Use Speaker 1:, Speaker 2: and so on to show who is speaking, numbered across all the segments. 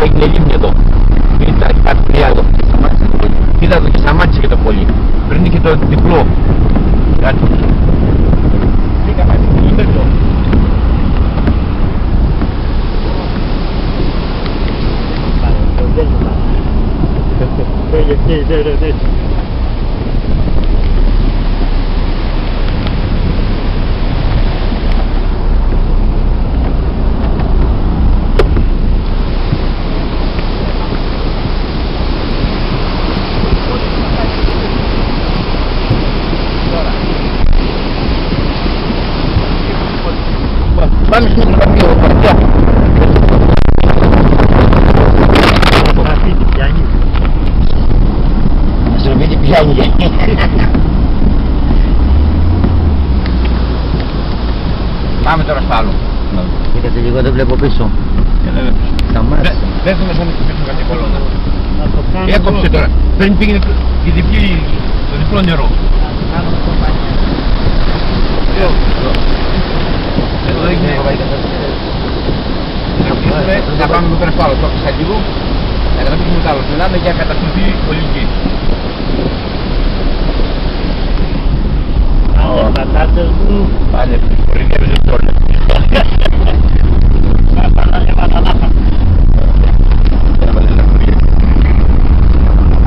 Speaker 1: έγινε λίμνη εδώ. Ήταν κάτι πριάδο. Κοίτα εδώ και σταμάτησε και το πολύ. Πριν είχε το διπλό. Κάτι. Τι έκανα, είπε το. Πάμε στο γραφείο, παιδιά.
Speaker 2: Το γραφείο πιάνει.
Speaker 1: Στο γραφείο πιάνει. Πάμε τώρα στο άλλο.
Speaker 3: Κοίτατε λίγο, δεν βλέπω πίσω. Σταμάτησε.
Speaker 1: Δεν δούμε σαν να πίσω κάτι κολόνα.
Speaker 2: Να το κάνω.
Speaker 1: Έκοψε τώρα. Πριν πήγαινε η διπλή, το διπλό νερό.
Speaker 2: Κάνουμε το πανί.
Speaker 1: Εδώ έγινε. Να πάμε εδώ πέρα στο άλλο. Το άφησα λίγο. Να καταπίσουμε το άλλο. Μιλάμε για καταστροφή ολική.
Speaker 2: Άντε πατάτες μου.
Speaker 1: Πάνε, ρινεύει το όλο.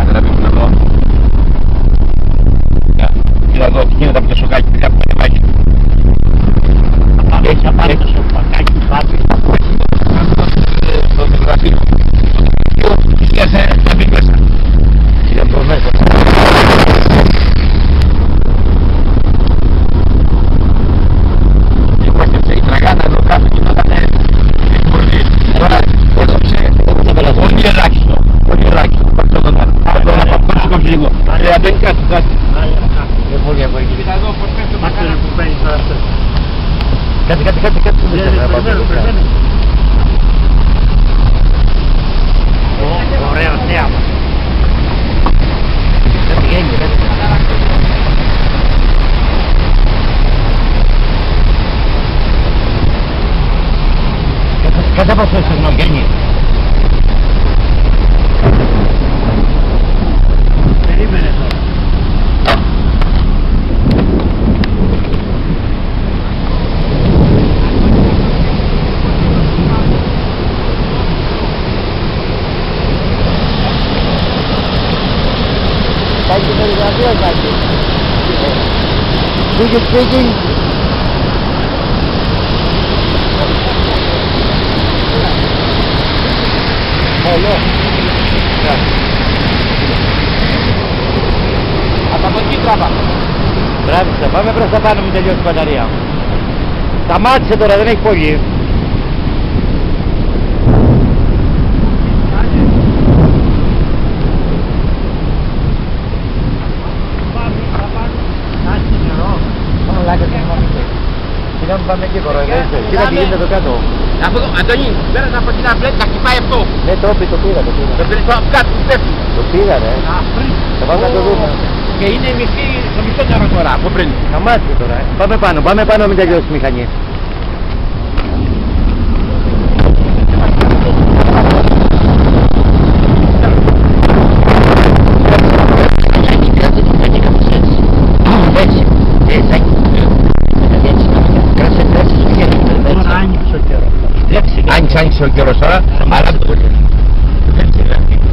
Speaker 1: Άντε να πίσουμε εδώ. Κοίτα εδώ, τι γίνεται από το σοκάκι, παιδιά, από το μάκι.
Speaker 2: Έχει απάνει το σοφακάκι πάτε.
Speaker 1: Στο γραφείο. Σκέφτε να μπει μέσα.
Speaker 3: Για το μέσα.
Speaker 1: Είμαστε η τραγάνα εδώ κάτω και θα ήταν πολύ. Τώρα έδωψε πολύ ελάχιστο. Πολύ ελάχιστο. Αυτό να κόψει λίγο. Αν δεν κάτω κάτι.
Speaker 3: Δεν μπορεί από εκεί.
Speaker 1: Κοίτα εδώ πως πέφτει το
Speaker 2: Μάστε
Speaker 1: μακάνα.
Speaker 2: που παίρνει τώρα αυτό.
Speaker 3: Κάτσε.
Speaker 2: Περιμένω. Ωραίο θέαμα.
Speaker 3: Κάτι γίνει,
Speaker 1: Κάτσε από αυτό, συγγνώμη, γίνει.
Speaker 2: Περίμενε τώρα.
Speaker 3: Thank you very much. Thank you. Who's speaking? Hello.
Speaker 1: Από εκεί τράβα.
Speaker 3: Τράβηξα, πάμε προς τα πάνω, μην τελειώσει η μπαταρία. Σταμάτησε τώρα, δεν έχει πολύ. Σιγά πάμε εκεί τώρα, κοίτα τι γίνεται εδώ κάτω.
Speaker 1: Αυτό, Αντώνη, πέρασε από εκεί να βλέπει να χτυπάει αυτό.
Speaker 3: Ναι, το πήρα.
Speaker 1: Το πήρε από κάτω που πέφτει.
Speaker 3: Το πήρα, ρε. Θα πάμε να το δούμε.
Speaker 1: Και είναι μισή, στο μισό νερό τώρα από πριν.
Speaker 3: Σταμάτησε τώρα. Πάμε πάνω, μην τελειώσει η μηχανή.
Speaker 1: Άνοιξε ο καιρός τώρα, αλλά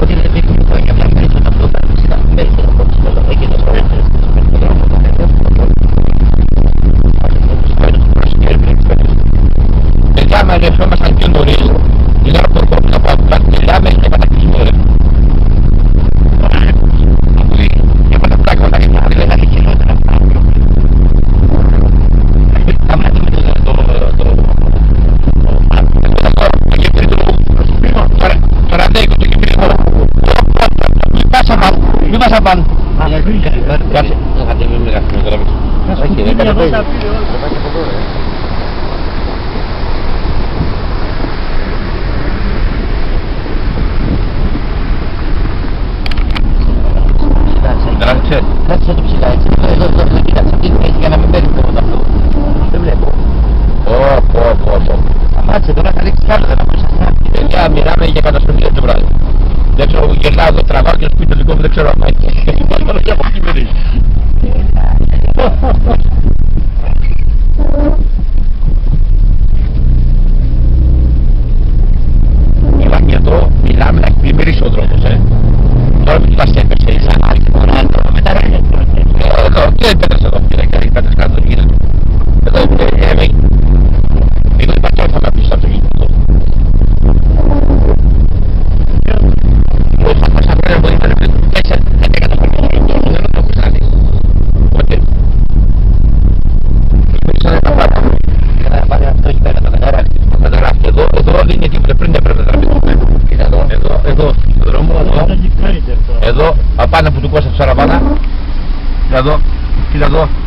Speaker 3: Ότι δεν δείχνει το για να μέρει όταν το κάνει σειρά, μέρει το κόμμα στο λόγο και το πρόεδρε με τον δρόμο να είναι
Speaker 1: μετά με ερχόμασταν πιο νωρίς, την ώρα που ερχόμασταν από από κάτω, μιλάμε και κατακτήσουμε ρε. Και από τα πράγματα και τα λέγανε χειρότερα. Θα μάθουμε το ραντέκο του Κυπρίου. Μην πας απάνω. Κάτσε, θα την μην γράφουμε τώρα. Όχι, δεν καταπέζει. Κάτσε.
Speaker 3: Κάτσε το ψηλά έτσι. Εδώ, κοίταξε. Για να μην παίρνει τίποτα αυτό. Δεν βλέπω.
Speaker 1: Πω.
Speaker 3: Αμάτσε τώρα θα ρίξει κι άλλο, δεν θα μπορείς να
Speaker 1: Παιδιά, μιλάμε για καταστροφή του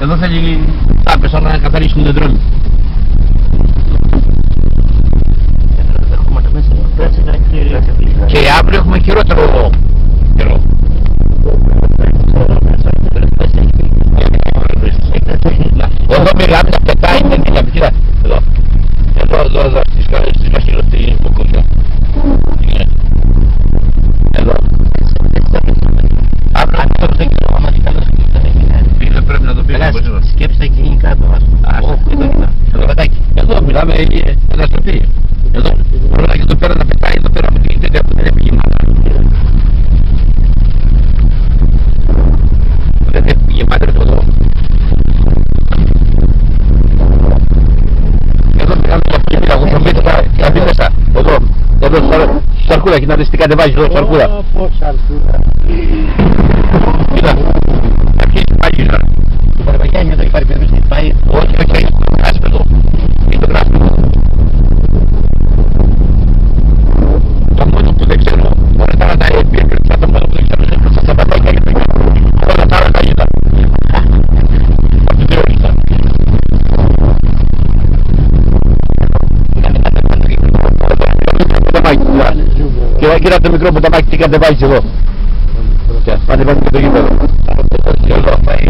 Speaker 1: Εδώ θέλει τάπες να καθαρίσουν το δρόμο. Και αύριο έχουμε χειρότερο καιρό. Εδώ μιλάμε τα πετάει, δεν είναι πια. Εδώ στις κασίλες της Μποκούσα. Εδώ. Αύριο αυτό δεν ξέρω, άμα τι καλά σκέφτεται. Πρέπει να το πει.
Speaker 2: Σκέψτε εκεί κάτω.
Speaker 1: Εδώ πετάκι. Εδώ μιλάμε, ένα σωτή. Εδώ. Όλα και εδώ πέρα να πετάει, εδώ πέρα με την τέτοια που δεν έφυγε μάνα. Δεν έφυγε μάνα εδώ. Εδώ μιλάμε για αυτή την αγωγή, θα μπει μέσα. Εδώ σαρκούδα, κοίτα δεις τι κατεβάζει εδώ σαρκούδα.
Speaker 2: Πώς σαρκούδα.
Speaker 1: Κοίτα, αρχίζει πάγει τώρα.
Speaker 2: Το Παρβαγιάννη εδώ υπάρχει περίπτωση πάει.
Speaker 1: Όχι, άσπεδο. Είναι το κράσπεδο. Το μόνο που δεν ξέρω, όλα τα άλλα τα έπαιρνε, το μόνο που δεν ξέρω, είναι προς τα πατάκια και πήγα. Όλα τα άλλα τα είδα. Από την τριότητα. Κοίτα το μικρό ποταμάκι τι κατεβάζεις εδώ. Πάνε πάνω και το γήπεδο. Και εδώ πάει.